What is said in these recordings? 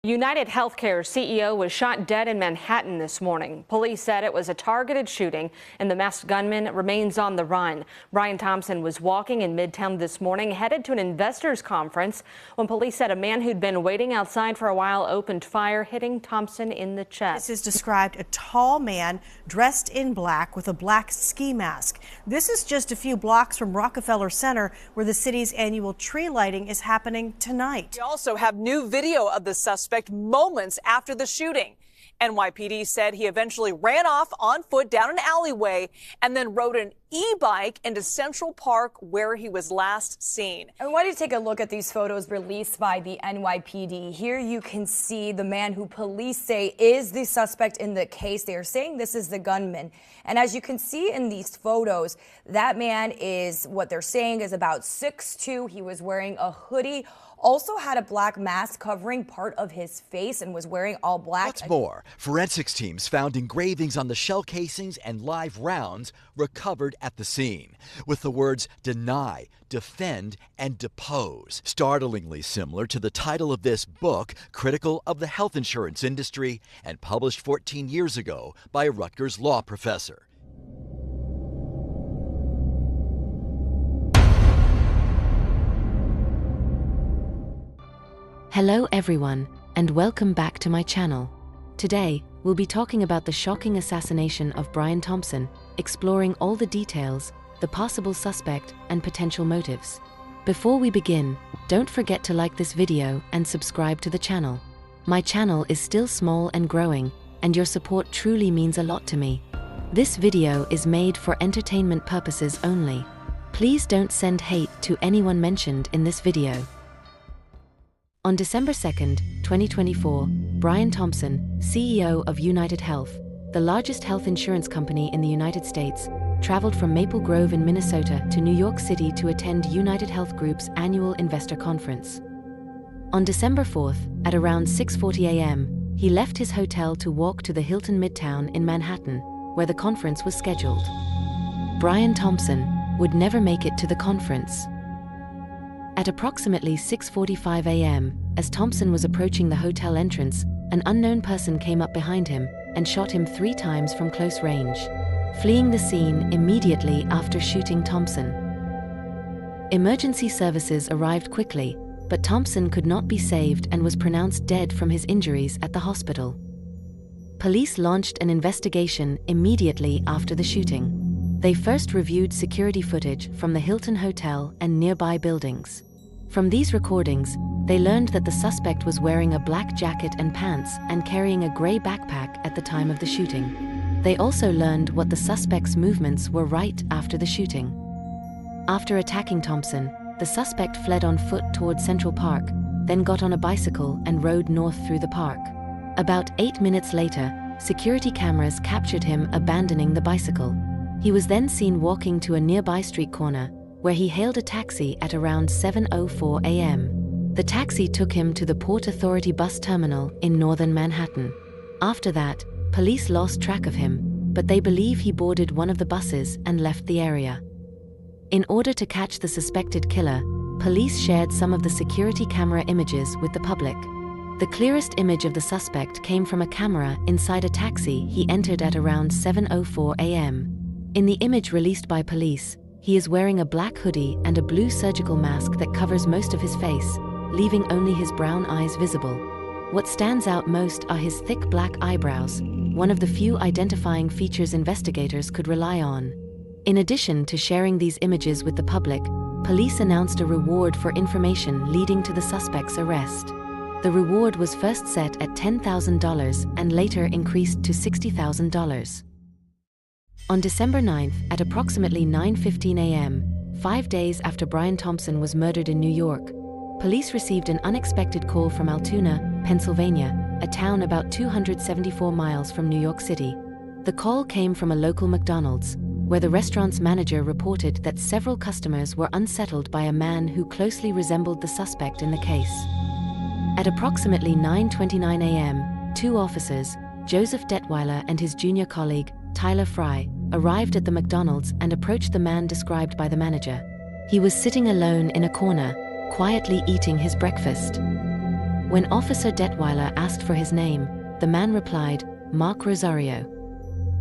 UnitedHealth CEO was shot dead in Manhattan this morning. Police said it was a targeted shooting and the masked gunman remains on the run. Brian Thompson was walking in Midtown this morning, headed to an investors conference, when police said a man who'd been waiting outside for a while opened fire, hitting Thompson in the chest. This is described a tall man dressed in black with a black ski mask. This is just a few blocks from Rockefeller Center, where the city's annual tree lighting is happening tonight. We also have new video of the suspect moments after the shooting. NYPD said he eventually ran off on foot down an alleyway and then rode an e-bike into Central Park, where he was last seen. I want you to take a look at these photos released by the NYPD. Here you can see the man who police say is the suspect in the case. They are saying this is the gunman. And as you can see in these photos, that man is, what they're saying, is about 6'2". He was wearing a hoodie, also had a black mask covering part of his face, and was wearing all black. What's more, forensics teams found engravings on the shell casings and live rounds recovered at the scene, with the words deny, defend, and depose, startlingly similar to the title of this book, critical of the health insurance industry and published 14 years ago by a Rutgers law professor. Hello everyone, and welcome back to my channel. Today, we'll be talking about the shocking assassination of Brian Thompson, exploring all the details, the possible suspect, and potential motives. Before we begin, don't forget to like this video and subscribe to the channel. My channel is still small and growing, and your support truly means a lot to me. This video is made for entertainment purposes only. Please don't send hate to anyone mentioned in this video. On December 2nd, 2024, Brian Thompson, CEO of UnitedHealth, the largest health insurance company in the United States, traveled from Maple Grove in Minnesota to New York City to attend UnitedHealth Group's annual investor conference. On December 4th, at around 6:40 a.m., he left his hotel to walk to the Hilton Midtown in Manhattan, where the conference was scheduled. Brian Thompson would never make it to the conference. At approximately 6:45 a.m., as Thompson was approaching the hotel entrance, an unknown person came up behind him and shot him 3 times from close range, fleeing the scene immediately after shooting Thompson. Emergency services arrived quickly, but Thompson could not be saved and was pronounced dead from his injuries at the hospital. Police launched an investigation immediately after the shooting. They first reviewed security footage from the Hilton Hotel and nearby buildings. From these recordings, they learned that the suspect was wearing a black jacket and pants and carrying a gray backpack at the time of the shooting. They also learned what the suspect's movements were right after the shooting. After attacking Thompson, the suspect fled on foot towards Central Park, then got on a bicycle and rode north through the park. About 8 minutes later, security cameras captured him abandoning the bicycle. He was then seen walking to a nearby street corner, where he hailed a taxi at around 7:04 a.m. The taxi took him to the Port Authority bus terminal in northern Manhattan. After that, police lost track of him, but they believe he boarded one of the buses and left the area. In order to catch the suspected killer, police shared some of the security camera images with the public. The clearest image of the suspect came from a camera inside a taxi he entered at around 7:04 a.m. In the image released by police, he is wearing a black hoodie and a blue surgical mask that covers most of his face, leaving only his brown eyes visible. What stands out most are his thick black eyebrows, one of the few identifying features investigators could rely on. In addition to sharing these images with the public, police announced a reward for information leading to the suspect's arrest. The reward was first set at $10,000 and later increased to $60,000. On December 9th, at approximately 9:15 a.m., 5 days after Brian Thompson was murdered in New York, police received an unexpected call from Altoona, Pennsylvania, a town about 274 miles from New York City. The call came from a local McDonald's, where the restaurant's manager reported that several customers were unsettled by a man who closely resembled the suspect in the case. At approximately 9:29 a.m., 2 officers, Joseph Detweiler and his junior colleague, Tyler Fry, arrived at the McDonald's and approached the man described by the manager. He was sitting alone in a corner, quietly eating his breakfast. When Officer Detweiler asked for his name, the man replied, "Mark Rosario."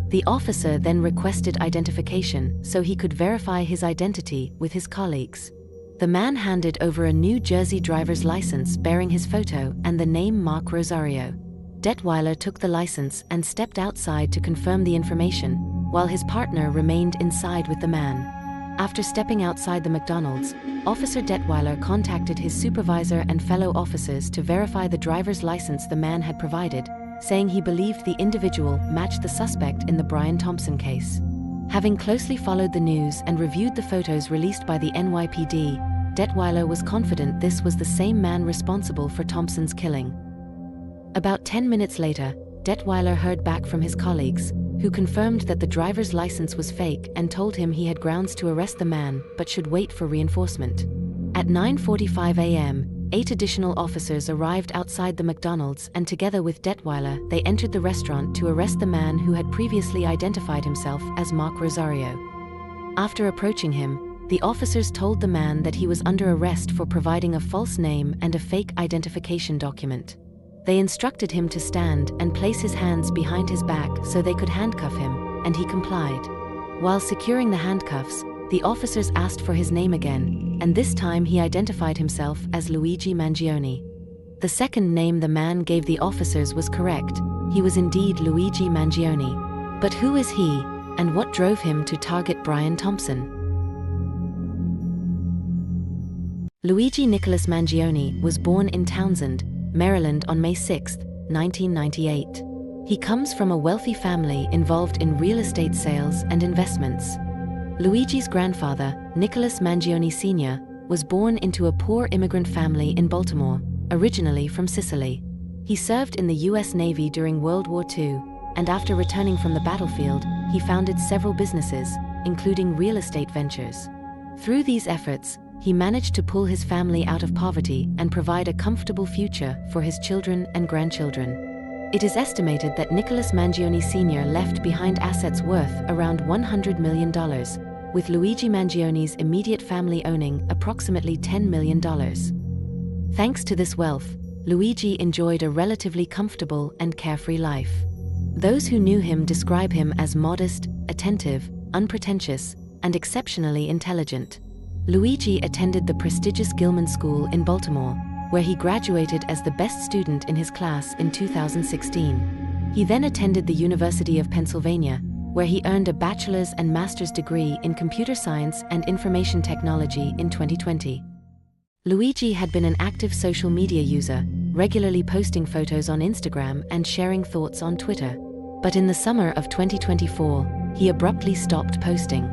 The officer then requested identification so he could verify his identity with his colleagues. The man handed over a New Jersey driver's license bearing his photo and the name Mark Rosario. Detweiler took the license and stepped outside to confirm the information, while his partner remained inside with the man. After stepping outside the McDonald's, Officer Detweiler contacted his supervisor and fellow officers to verify the driver's license the man had provided, saying he believed the individual matched the suspect in the Brian Thompson case. Having closely followed the news and reviewed the photos released by the NYPD, Detweiler was confident this was the same man responsible for Thompson's killing. About 10 minutes later, Detweiler heard back from his colleagues, who confirmed that the driver's license was fake and told him he had grounds to arrest the man but should wait for reinforcement. At 9:45 a.m., 8 additional officers arrived outside the McDonald's, and together with Detweiler, they entered the restaurant to arrest the man who had previously identified himself as Mark Rosario. After approaching him, the officers told the man that he was under arrest for providing a false name and a fake identification document. They instructed him to stand and place his hands behind his back so they could handcuff him, and he complied. While securing the handcuffs, the officers asked for his name again, and this time he identified himself as Luigi Mangione. The second name the man gave the officers was correct. He was indeed Luigi Mangione. But who is he, and what drove him to target Brian Thompson? Luigi Nicholas Mangione was born in Townsend, Maryland on May 6, 1998. He comes from a wealthy family involved in real estate sales and investments. Luigi's grandfather, Nicholas Mangione Sr., was born into a poor immigrant family in Baltimore, originally from Sicily. He served in the U.S. Navy during World War II, and after returning from the battlefield, he founded several businesses, including real estate ventures. Through these efforts, he managed to pull his family out of poverty and provide a comfortable future for his children and grandchildren. It is estimated that Nicholas Mangione Sr. left behind assets worth around $100 million, with Luigi Mangione's immediate family owning approximately $10 million. Thanks to this wealth, Luigi enjoyed a relatively comfortable and carefree life. Those who knew him describe him as modest, attentive, unpretentious, and exceptionally intelligent. Luigi attended the prestigious Gilman School in Baltimore, where he graduated as the best student in his class in 2016. He then attended the University of Pennsylvania, where he earned a bachelor's and master's degree in computer science and information technology in 2020. Luigi had been an active social media user, regularly posting photos on Instagram and sharing thoughts on Twitter. But in the summer of 2024, he abruptly stopped posting.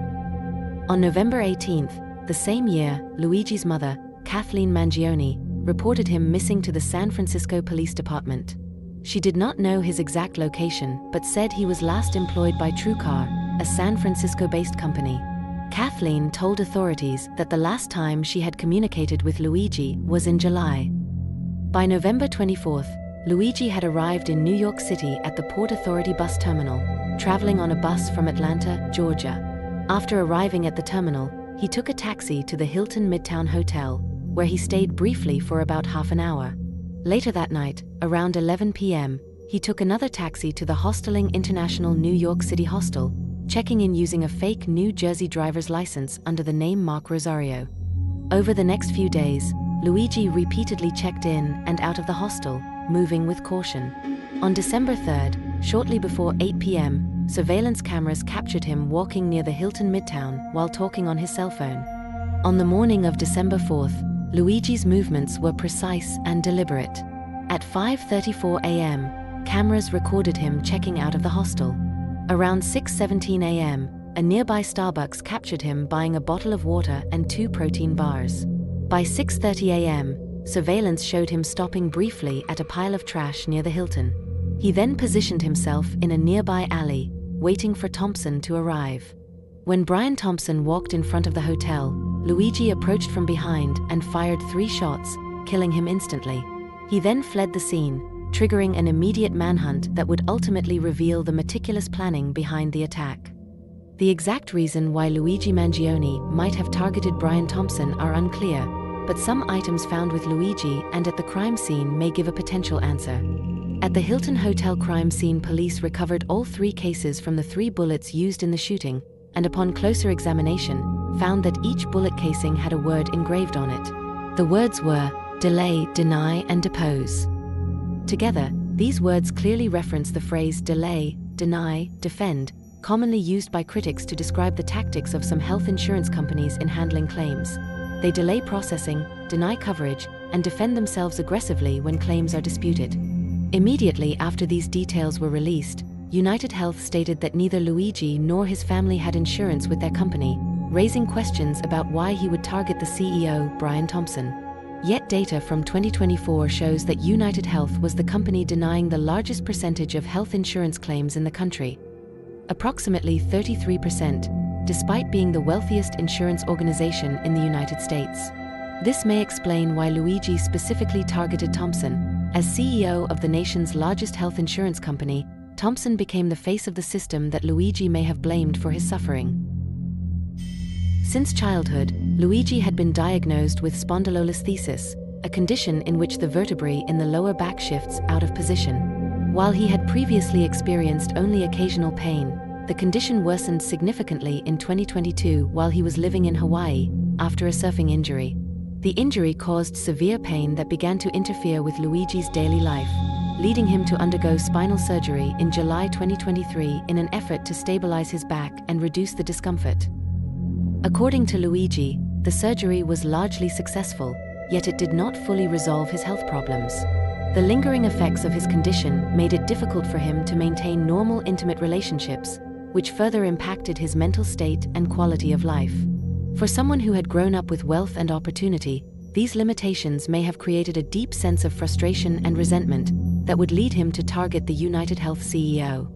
On November 18th, the same year, Luigi's mother, Kathleen Mangione, reported him missing to the San Francisco Police Department. She did not know his exact location, but said he was last employed by TrueCar, a San Francisco-based company. Kathleen told authorities that the last time she had communicated with Luigi was in July. By November 24th, Luigi had arrived in New York City at the Port Authority bus terminal, traveling on a bus from Atlanta, Georgia. After arriving at the terminal, he took a taxi to the Hilton Midtown Hotel, where he stayed briefly for about half an hour. Later that night, around 11 p.m., he took another taxi to the Hosteling International New York City Hostel, checking in using a fake New Jersey driver's license under the name Mark Rosario. Over the next few days, Luigi repeatedly checked in and out of the hostel, moving with caution. On December 3rd, shortly before 8 p.m., surveillance cameras captured him walking near the Hilton Midtown while talking on his cell phone. On the morning of December 4th, Luigi's movements were precise and deliberate. At 5:34 a.m., cameras recorded him checking out of the hostel. Around 6:17 a.m., a nearby Starbucks captured him buying a bottle of water and 2 protein bars. By 6:30 a.m., surveillance showed him stopping briefly at a pile of trash near the Hilton. He then positioned himself in a nearby alley, waiting for Thompson to arrive. When Brian Thompson walked in front of the hotel, Luigi approached from behind and fired 3 shots, killing him instantly. He then fled the scene, triggering an immediate manhunt that would ultimately reveal the meticulous planning behind the attack. The exact reason why Luigi Mangione might have targeted Brian Thompson are unclear, but some items found with Luigi and at the crime scene may give a potential answer. At the Hilton Hotel crime scene, police recovered all 3 cases from the 3 bullets used in the shooting, and upon closer examination, found that each bullet casing had a word engraved on it. The words were delay, deny, and depose. Together, these words clearly reference the phrase delay, deny, defend, commonly used by critics to describe the tactics of some health insurance companies in handling claims. They delay processing, deny coverage, and defend themselves aggressively when claims are disputed. Immediately after these details were released, UnitedHealth stated that neither Luigi nor his family had insurance with their company, raising questions about why he would target the CEO, Brian Thompson. Yet data from 2024 shows that UnitedHealth was the company denying the largest percentage of health insurance claims in the country. Approximately 33%, despite being the wealthiest insurance organization in the United States. This may explain why Luigi specifically targeted Thompson. As CEO of the nation's largest health insurance company, Thompson became the face of the system that Luigi may have blamed for his suffering. Since childhood, Luigi had been diagnosed with spondylolisthesis, a condition in which the vertebrae in the lower back shifts out of position. While he had previously experienced only occasional pain, the condition worsened significantly in 2022 while he was living in Hawaii after a surfing injury. The injury caused severe pain that began to interfere with Luigi's daily life, leading him to undergo spinal surgery in July 2023 in an effort to stabilize his back and reduce the discomfort. According to Luigi, the surgery was largely successful, yet it did not fully resolve his health problems. The lingering effects of his condition made it difficult for him to maintain normal intimate relationships, which further impacted his mental state and quality of life. For someone who had grown up with wealth and opportunity, these limitations may have created a deep sense of frustration and resentment that would lead him to target the UnitedHealth CEO.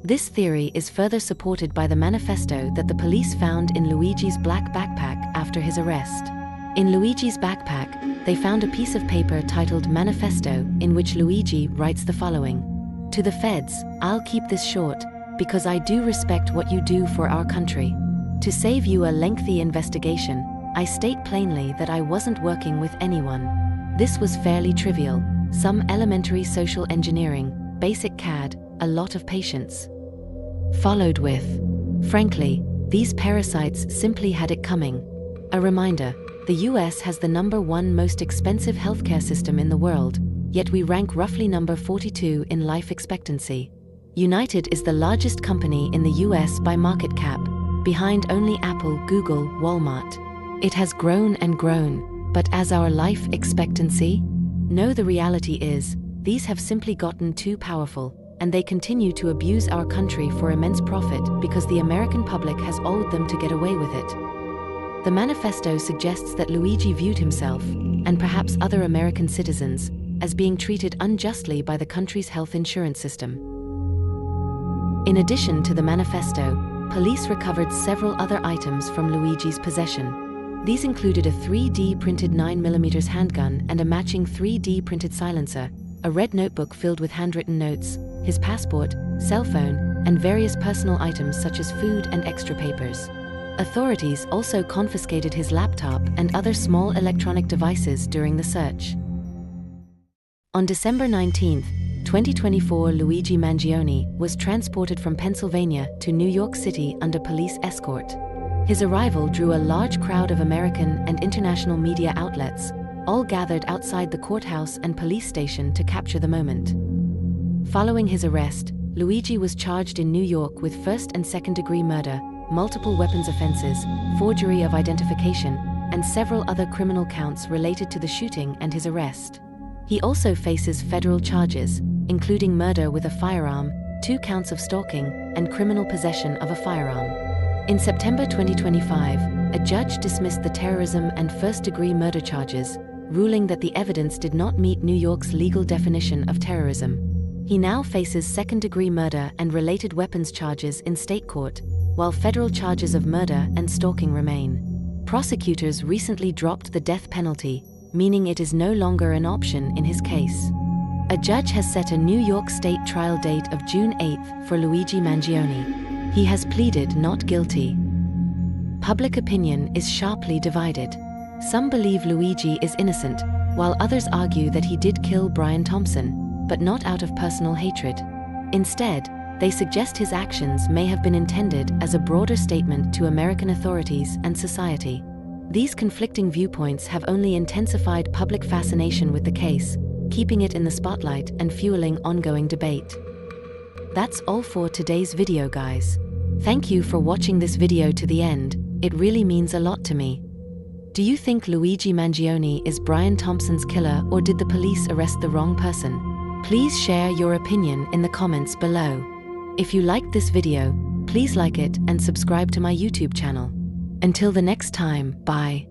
This theory is further supported by the manifesto that the police found in Luigi's black backpack after his arrest. In Luigi's backpack, they found a piece of paper titled Manifesto, in which Luigi writes the following: "To the feds, I'll keep this short, because I do respect what you do for our country. To save you a lengthy investigation, I state plainly that I wasn't working with anyone. This was fairly trivial, some elementary social engineering, basic CAD, a lot of patience." Followed with, "Frankly, these parasites simply had it coming." A reminder, the US has the #1 most expensive healthcare system in the world, yet we rank roughly number 42 in life expectancy. United is the largest company in the US by market cap, behind only Apple, Google, Walmart. It has grown and grown, but as our life expectancy? No, the reality is, these have simply gotten too powerful, and they continue to abuse our country for immense profit because the American public has owed them to get away with it. The manifesto suggests that Luigi viewed himself, and perhaps other American citizens, as being treated unjustly by the country's health insurance system. In addition to the manifesto, police recovered several other items from Luigi's possession. These included a 3D printed 9mm handgun and a matching 3D printed silencer, a red notebook filled with handwritten notes, his passport, cell phone, and various personal items such as food and extra papers. Authorities also confiscated his laptop and other small electronic devices during the search. On December 19, 2024, Luigi Mangione was transported from Pennsylvania to New York City under police escort. His arrival drew a large crowd of American and international media outlets, all gathered outside the courthouse and police station to capture the moment. Following his arrest, Luigi was charged in New York with first and second-degree murder, multiple weapons offenses, forgery of identification, and several other criminal counts related to the shooting and his arrest. He also faces federal charges, including murder with a firearm, 2 counts of stalking, and criminal possession of a firearm. In September 2025, a judge dismissed the terrorism and first-degree murder charges, ruling that the evidence did not meet New York's legal definition of terrorism. He now faces second-degree murder and related weapons charges in state court, while federal charges of murder and stalking remain. Prosecutors recently dropped the death penalty, meaning it is no longer an option in his case. A judge has set a New York State trial date of June 8 for Luigi Mangione. He has pleaded not guilty. Public opinion is sharply divided. Some believe Luigi is innocent, while others argue that he did kill Brian Thompson, but not out of personal hatred. Instead, they suggest his actions may have been intended as a broader statement to American authorities and society. These conflicting viewpoints have only intensified public fascination with the case, keeping it in the spotlight and fueling ongoing debate. That's all for today's video, guys. Thank you for watching this video to the end. It really means a lot to me. Do you think Luigi Mangione is Brian Thompson's killer, or did the police arrest the wrong person? Please share your opinion in the comments below. If you liked this video, please like it and subscribe to my YouTube channel. Until the next time, bye.